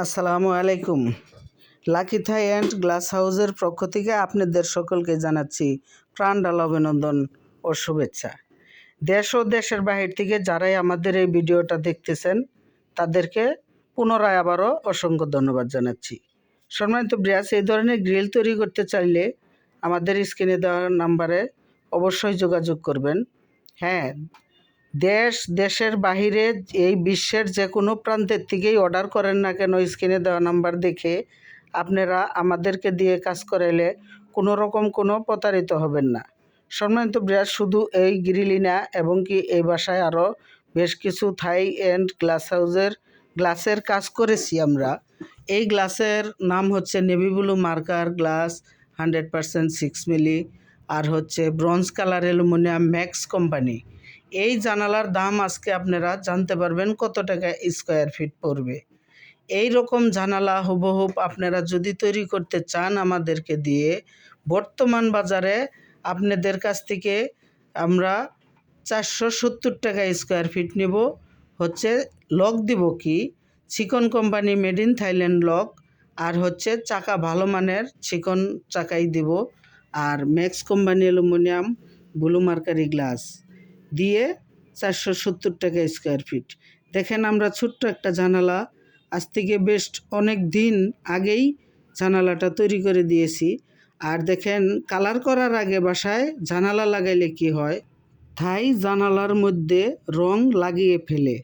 আসসালামু আলাইকুম। Lucky Thai and glass হাউসের পক্ষ থেকে আপনাদের সকলকে জানাচ্ছি প্রাণঢালা অভিনন্দন ও শুভেচ্ছা। দেশ ও দেশের বাহির থেকে যারাই আমাদের এই ভিডিওটা দেখতেছেন তাদেরকে পুনরায় আবারও অসংখ্য ধন্যবাদ জানাচ্ছি। সম্মানিত ব্রিয়াস, এই ধরনের গ্রিল তৈরি করতে চাইলে আমাদের স্ক্রিনে দেওয়া নাম্বারে অবশ্যই যোগাযোগ করবেন। হ্যাঁ, দেশের বাহিরে এই বিশ্বের যে কোনো প্রান্তের থেকেই অর্ডার করেন না কেন, স্ক্রিনে দেওয়া নাম্বার দেখে আপনারা আমাদেরকে দিয়ে কাজ করাইলে কোনো রকম কোনো প্রতারিত হবেন না। সম্মানিত ব্রিয়াস, শুধু এই গ্রিলই না, এবং কি এই বাসায় আরও বেশ কিছু থাই অ্যান্ড গ্লাস হাউসের গ্লাসের কাজ করেছি আমরা। এই গ্লাসের নাম হচ্ছে নেভি ব্লু মার্কার গ্লাস 100% 6 মিলি, আর হচ্ছে bronze colour aluminium max company. এই জানালার দাম আজকে আপনারা জানতে পারবেন কত টাকা স্কোয়ার ফিট পড়বে। এই রকম জানালা হুবহুব আপনারা যদি তৈরি করতে চান আমাদেরকে দিয়ে, বর্তমান বাজারে আপনাদের কাছ থেকে আমরা 470 টাকা স্কোয়ার ফিট নেব। হচ্ছে লক দিব কি চিকন company made in Thailand lock, আর হচ্ছে চাকা ভালো মানের চিকন চাকাই দিব, আর Max company aluminium blue mercury glass দিয়ে 470 টাকা স্কোয়ার ফিট। দেখেন, আমরা ছোট্ট একটা জানালা আজ থেকে বেশ অনেক দিন আগেই জানালাটা তৈরি করে দিয়েছি। আর দেখেন, কালার করার আগে বাসায় জানালা লাগাইলে কি হয়, থাই জানালার মধ্যে রং লাগিয়ে ফেলে।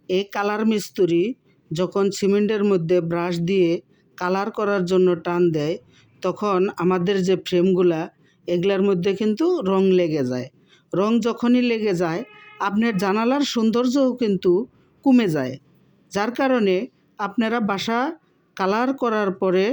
এই কালার মিস্ত্রি যখন সিমেন্টের মধ্যে ব্রাশ দিয়ে কালার করার জন্য টান দেয়, তখন আমাদের যে ফ্রেমগুলা এগুলার মধ্যে কিন্তু রং লেগে যায়। রং যখনই লেগে যায়, আপনার জানালার সৌন্দর্যও কিন্তু কমে যায়। যার কারণে আপনারা বাসা কালার করার পরে